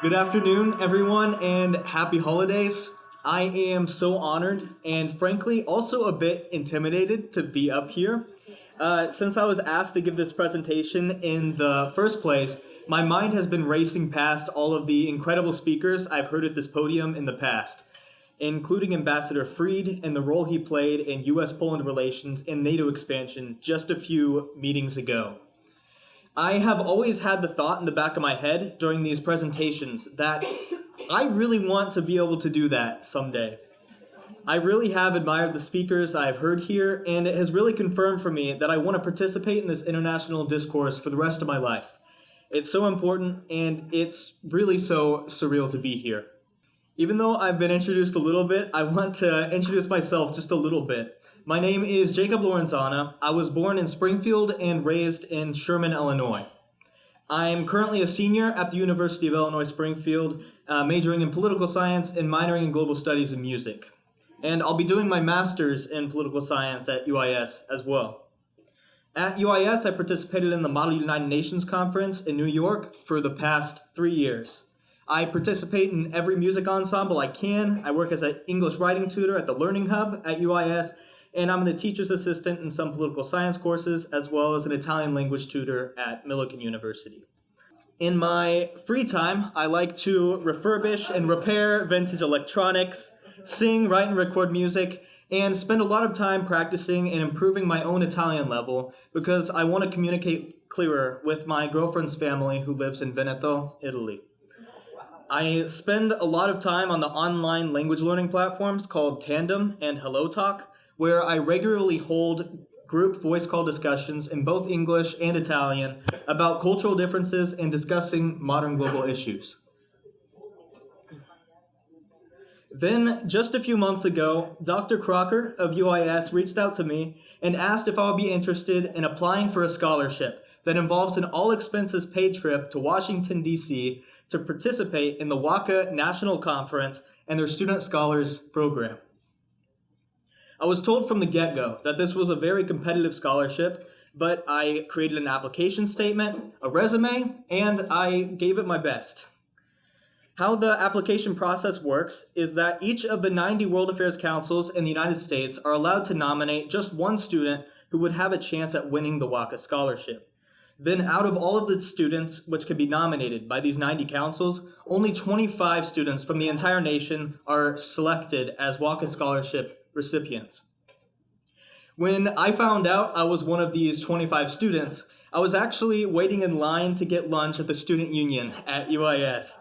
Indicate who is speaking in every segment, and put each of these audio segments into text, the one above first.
Speaker 1: Good afternoon, everyone, and happy holidays. I am so honored and frankly also a bit intimidated to be up here. Since I was asked to give this presentation in the first place, my mind has been racing past all of the incredible speakers I've heard at this podium in the past, including Ambassador Fried and the role he played in US-Poland relations and NATO expansion just a few meetings ago. I have always had the thought in the back of my head during these presentations that I really want to be able to do that someday. I really have admired the speakers I've heard here, and it has really confirmed for me that I want to participate in this international discourse for the rest of my life. It's so important, and it's really so surreal to be here. Even though I've been introduced a little bit, I want to introduce myself just a little bit. My name is Jacob Laurenzana. I was born in Springfield and raised in Sherman, Illinois. I'm currently a senior at the University of Illinois Springfield, majoring in political science and minoring in global studies and music. And I'll be doing my master's in political science at UIS as well. At UIS, I participated in the Model United Nations Conference in New York for the past 3 years. I participate in every music ensemble I can. I work as an English writing tutor at the Learning Hub at UIS, and I'm the teacher's assistant in some political science courses, as well as an Italian language tutor at Millikan University. In my free time, I like to refurbish and repair vintage electronics, sing, write, and record music, and spend a lot of time practicing and improving my own Italian level because I want to communicate clearer with my girlfriend's family who lives in Veneto, Italy. I spend a lot of time on the online language learning platforms called Tandem and HelloTalk, where I regularly hold group voice call discussions in both English and Italian about cultural differences and discussing modern global issues. Then, just a few months ago, Dr. Crocker of UIS reached out to me and asked if I would be interested in applying for a scholarship that involves an all-expenses-paid trip to Washington, D.C. to participate in the WACA National Conference and their Student Scholars Program. I was told from the get-go that this was a very competitive scholarship, but I created an application statement, a resume, and I gave it my best. How the application process works is that each of the 90 World Affairs Councils in the United States are allowed to nominate just one student who would have a chance at winning the WACA scholarship. Then out of all of the students which can be nominated by these 90 councils, only 25 students from the entire nation are selected as WACA scholarship recipients. When I found out I was one of these 25 students, I was actually waiting in line to get lunch at the student union at UIS.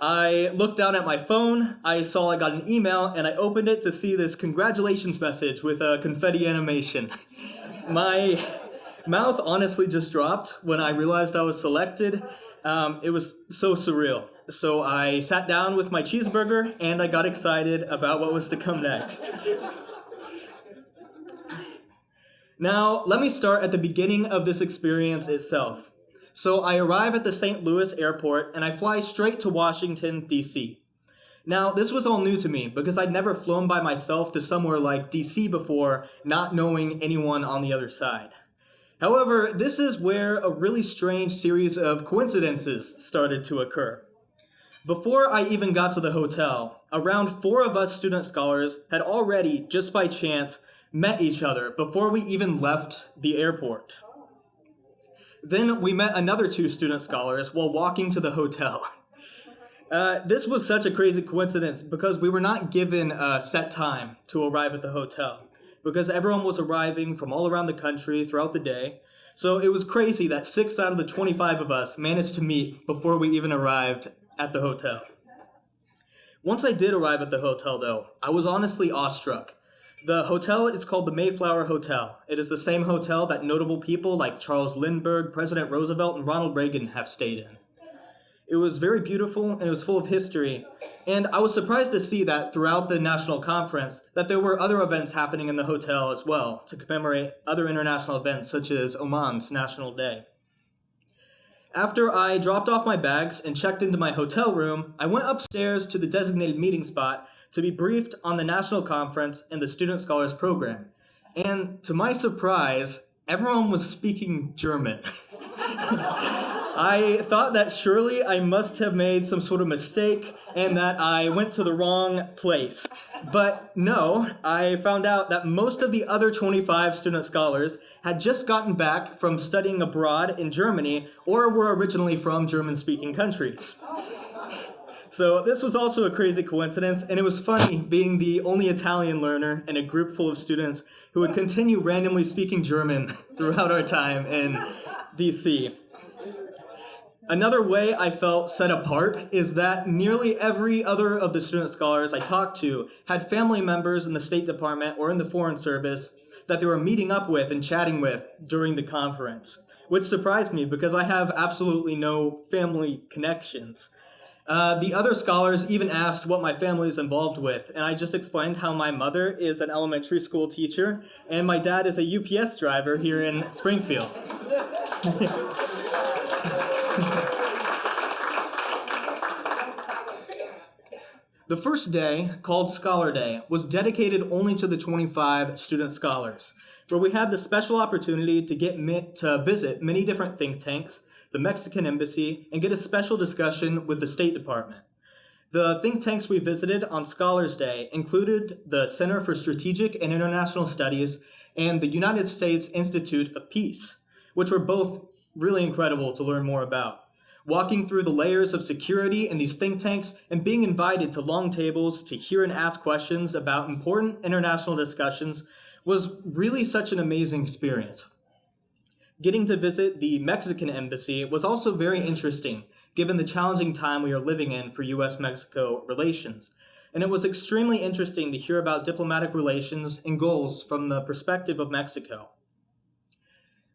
Speaker 1: I looked down at my phone, I saw I got an email, and I opened it to see this congratulations message with a confetti animation. My mouth honestly just dropped when I realized I was selected. It was so surreal. So I sat down with my cheeseburger and I got excited about what was to come next. Now, let me start at the beginning of this experience itself. So I arrive at the St. Louis airport and I fly straight to Washington, D.C. Now, this was all new to me because I'd never flown by myself to somewhere like D.C. before, not knowing anyone on the other side. However, this is where a really strange series of coincidences started to occur. Before I even got to the hotel, around 4 of us student scholars had already, just by chance, met each other before we even left the airport. Then we met another 2 student scholars while walking to the hotel. This was such a crazy coincidence because we were not given a set time to arrive at the hotel, because everyone was arriving from all around the country throughout the day. So it was crazy that 6 out of the 25 of us managed to meet before we even arrived at the hotel. Once I did arrive at the hotel, though, I was honestly awestruck. The hotel is called the Mayflower Hotel. It is the same hotel that notable people like Charles Lindbergh, President Roosevelt, and Ronald Reagan have stayed in. It was very beautiful and it was full of history. And I was surprised to see that throughout the national conference that there were other events happening in the hotel as well to commemorate other international events such as Oman's National Day. After I dropped off my bags and checked into my hotel room, I went upstairs to the designated meeting spot to be briefed on the national conference and the Student Scholars Program. And to my surprise, everyone was speaking German. I thought that surely I must have made some sort of mistake and that I went to the wrong place. But no, I found out that most of the other 25 student scholars had just gotten back from studying abroad in Germany or were originally from German-speaking countries. So this was also a crazy coincidence, and it was funny being the only Italian learner in a group full of students who would continue randomly speaking German throughout our time in DC. Another way I felt set apart is that nearly every other of the student scholars I talked to had family members in the State Department or in the Foreign Service that they were meeting up with and chatting with during the conference, which surprised me because I have absolutely no family connections. The other scholars even asked what my family is involved with, and I just explained how my mother is an elementary school teacher and my dad is a UPS driver here in Springfield. The first day, called Scholar Day, was dedicated only to the 25 student scholars, where we had the special opportunity to visit many different think tanks, the Mexican Embassy, and get a special discussion with the State Department. The think tanks we visited on Scholars Day included the Center for Strategic and International Studies and the United States Institute of Peace, which were both really incredible to learn more about. Walking through the layers of security in these think tanks and being invited to long tables to hear and ask questions about important international discussions was really such an amazing experience. Getting to visit the Mexican Embassy was also very interesting, given the challenging time we are living in for U.S.-Mexico relations. And it was extremely interesting to hear about diplomatic relations and goals from the perspective of Mexico.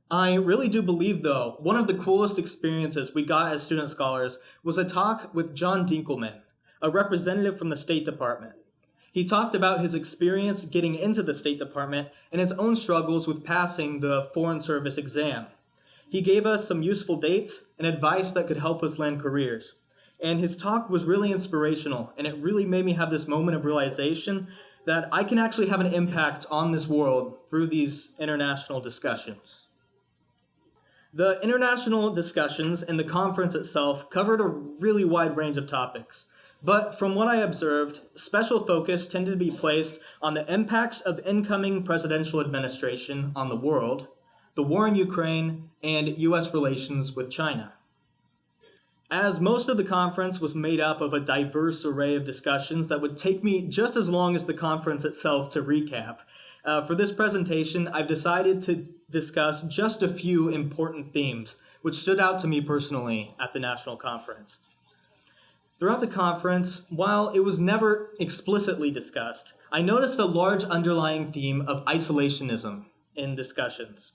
Speaker 1: I really do believe, though, one of the coolest experiences we got as student scholars was a talk with John Dinkelman, a representative from the State Department. He talked about his experience getting into the State Department and his own struggles with passing the Foreign Service exam. He gave us some useful dates and advice that could help us land careers. And his talk was really inspirational, and it really made me have this moment of realization that I can actually have an impact on this world through these international discussions. The international discussions and the conference itself covered a really wide range of topics. But from what I observed, special focus tended to be placed on the impacts of incoming presidential administration on the world, the war in Ukraine, and U.S. relations with China. As most of the conference was made up of a diverse array of discussions that would take me just as long as the conference itself to recap, for this presentation, I've decided to discuss just a few important themes which stood out to me personally at the national conference. Throughout the conference, while it was never explicitly discussed, I noticed a large underlying theme of isolationism in discussions.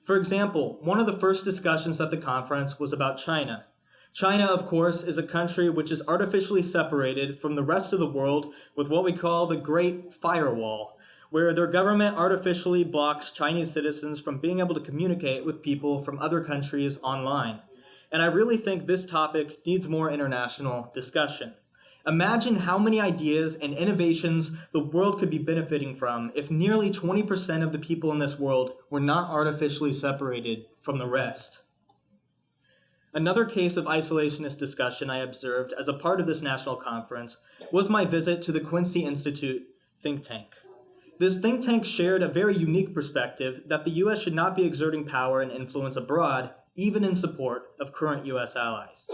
Speaker 1: For example, one of the first discussions at the conference was about China. China, of course, is a country which is artificially separated from the rest of the world with what we call the Great Firewall, where their government artificially blocks Chinese citizens from being able to communicate with people from other countries online. And I really think this topic needs more international discussion. Imagine how many ideas and innovations the world could be benefiting from if nearly 20% of the people in this world were not artificially separated from the rest. Another case of isolationist discussion I observed as a part of this national conference was my visit to the Quincy Institute think tank. This think tank shared a very unique perspective that the U.S. should not be exerting power and influence abroad, even in support of current U.S. allies.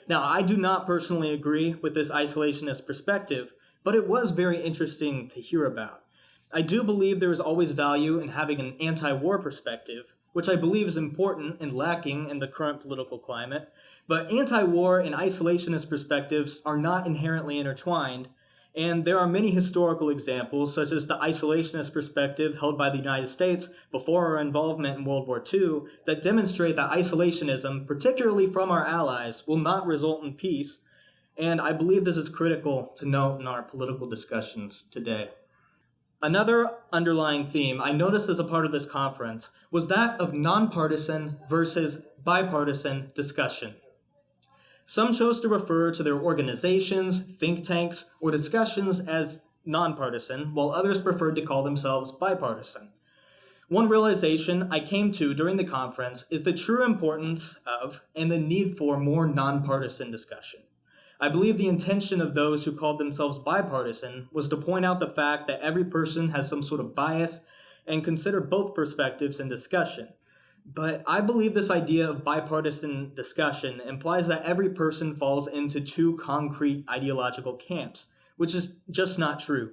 Speaker 1: Now, I do not personally agree with this isolationist perspective, but it was very interesting to hear about. I do believe there is always value in having an anti-war perspective, which I believe is important and lacking in the current political climate, but anti-war and isolationist perspectives are not inherently intertwined, and there are many historical examples, such as the isolationist perspective held by the United States before our involvement in World War II, that demonstrate that isolationism, particularly from our allies, will not result in peace, and I believe this is critical to note in our political discussions today. Another underlying theme I noticed as a part of this conference was that of nonpartisan versus bipartisan discussion. Some chose to refer to their organizations, think tanks, or discussions as nonpartisan, while others preferred to call themselves bipartisan. One realization I came to during the conference is the true importance of and the need for more nonpartisan discussion. I believe the intention of those who called themselves bipartisan was to point out the fact that every person has some sort of bias and consider both perspectives in discussion. But I believe this idea of bipartisan discussion implies that every person falls into two concrete ideological camps, which is just not true.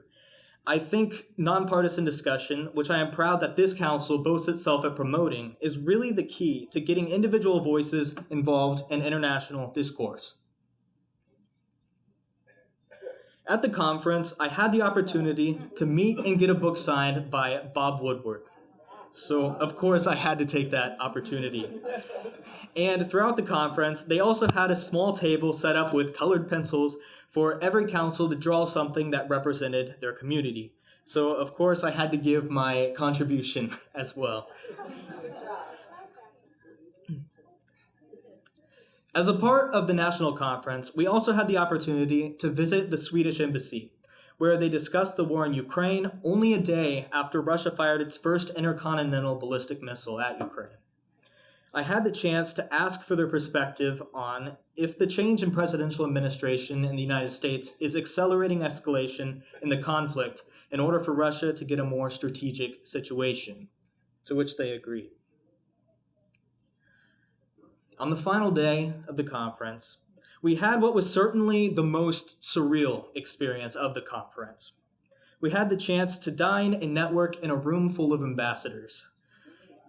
Speaker 1: I think nonpartisan discussion, which I am proud that this council boasts itself at promoting, is really the key to getting individual voices involved in international discourse. At the conference, I had the opportunity to meet and get a book signed by Bob Woodward. So, of course, I had to take that opportunity. And throughout the conference, they also had a small table set up with colored pencils for every council to draw something that represented their community. So, of course, I had to give my contribution as well. As a part of the national conference, we also had the opportunity to visit the Swedish embassy, where they discussed the war in Ukraine only a day after Russia fired its first intercontinental ballistic missile at Ukraine. I had the chance to ask for their perspective on if the change in presidential administration in the United States is accelerating escalation in the conflict in order for Russia to get a more strategic situation, to which they agreed. On the final day of the conference, we had what was certainly the most surreal experience of the conference. We had the chance to dine and network in a room full of ambassadors.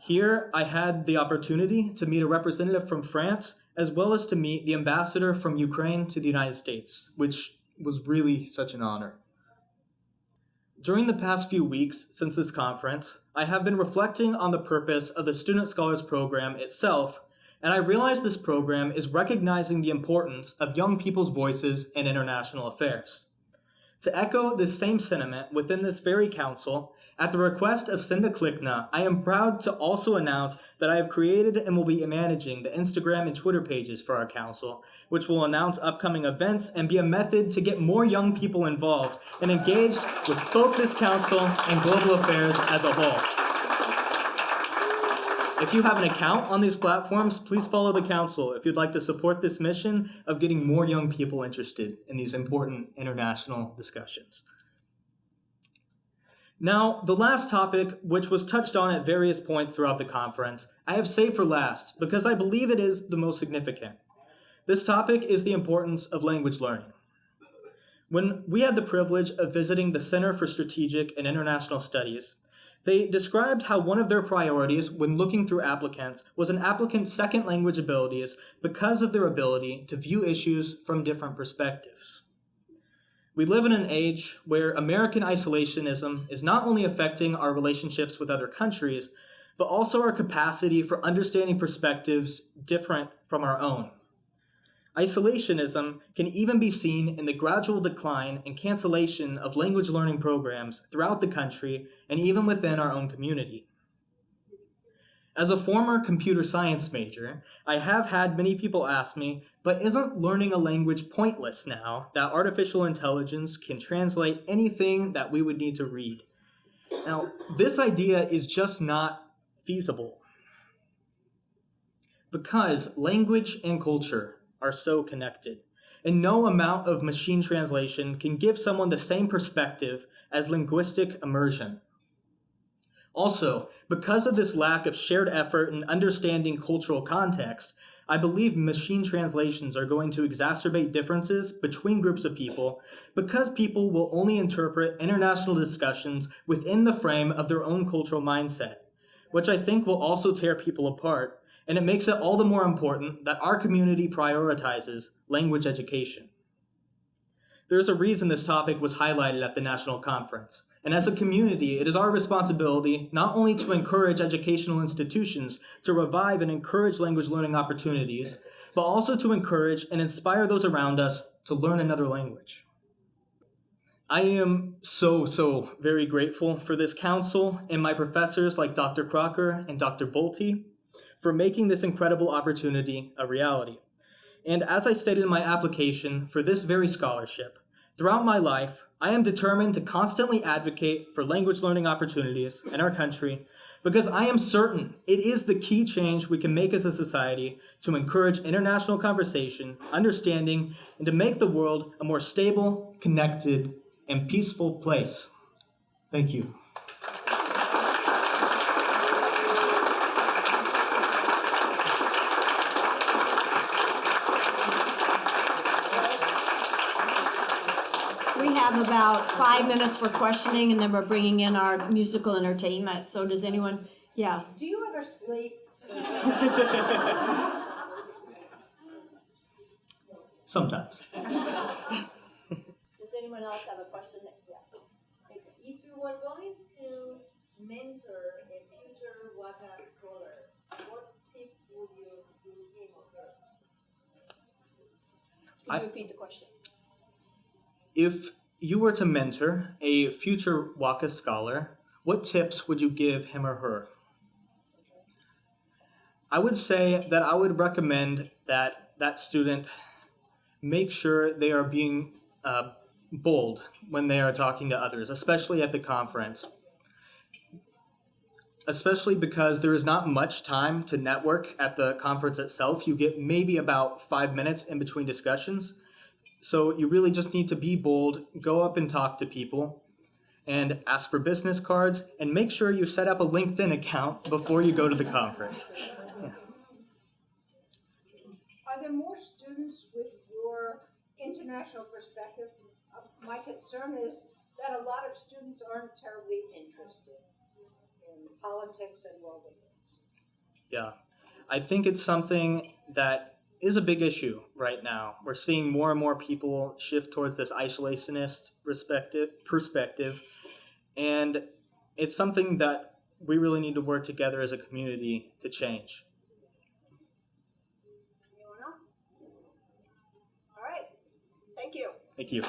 Speaker 1: Here, I had the opportunity to meet a representative from France, as well as to meet the ambassador from Ukraine to the United States, which was really such an honor. During the past few weeks since this conference, I have been reflecting on the purpose of the Student Scholars Program itself, and I realize this program is recognizing the importance of young people's voices in international affairs. To echo this same sentiment within this very council, at the request of Cinda Klikna, I am proud to also announce that I have created and will be managing the Instagram and Twitter pages for our council, which will announce upcoming events and be a method to get more young people involved and engaged with both this council and global affairs as a whole. If you have an account on these platforms, please follow the council if you'd like to support this mission of getting more young people interested in these important international discussions. Now, the last topic, which was touched on at various points throughout the conference, I have saved for last because I believe it is the most significant. This topic is the importance of language learning. When we had the privilege of visiting the Center for Strategic and International Studies, they described how one of their priorities when looking through applicants was an applicant's second language abilities because of their ability to view issues from different perspectives. We live in an age where American isolationism is not only affecting our relationships with other countries, but also our capacity for understanding perspectives different from our own. Isolationism can even be seen in the gradual decline and cancellation of language learning programs throughout the country and even within our own community. As a former computer science major, I have had many people ask me, but isn't learning a language pointless now that artificial intelligence can translate anything that we would need to read? Now, this idea is just not feasible because language and culture are so connected, and no amount of machine translation can give someone the same perspective as linguistic immersion. Also, because of this lack of shared effort in understanding cultural context, I believe machine translations are going to exacerbate differences between groups of people because people will only interpret international discussions within the frame of their own cultural mindset, which I think will also tear people apart. And it makes it all the more important that our community prioritizes language education. There's a reason this topic was highlighted at the national conference. And as a community, it is our responsibility not only to encourage educational institutions to revive and encourage language learning opportunities, but also to encourage and inspire those around us to learn another language. I am so very grateful for this council and my professors like Dr. Crocker and Dr. Bolte for making this incredible opportunity a reality. And as I stated in my application for this very scholarship, throughout my life, I am determined to constantly advocate for language learning opportunities in our country because I am certain it is the key change we can make as a society to encourage international conversation, understanding, and to make the world a more stable, connected, and peaceful place. Thank you.
Speaker 2: We have about 5 minutes for questioning, and then we're bringing in our musical entertainment. So does anyone, yeah.
Speaker 3: Do you ever sleep?
Speaker 1: Sometimes.
Speaker 2: Does anyone else have a question? Yeah.
Speaker 4: If you were going to mentor a future WACA scholar, what tips would you give him or her?
Speaker 2: Could you repeat the question?
Speaker 1: If you were to mentor a future WACA scholar, what tips would you give him or her? I would say that I would recommend that that student make sure they are being bold when they are talking to others, especially at the conference. Especially because there is not much time to network at the conference itself. You get maybe about 5 minutes in between discussions. So you really just need to be bold, go up and talk to people, and ask for business cards, and make sure you set up a LinkedIn account before you go to the conference.
Speaker 3: Are there more students with your international perspective? My concern is that a lot of students aren't terribly interested in politics and world affairs.
Speaker 1: Yeah, I think it's something that is a big issue right now. We're seeing more and more people shift towards this isolationist perspective, and it's something that we really need to work together as a community to change.
Speaker 4: Anyone else? All right. Thank you.
Speaker 1: Thank you.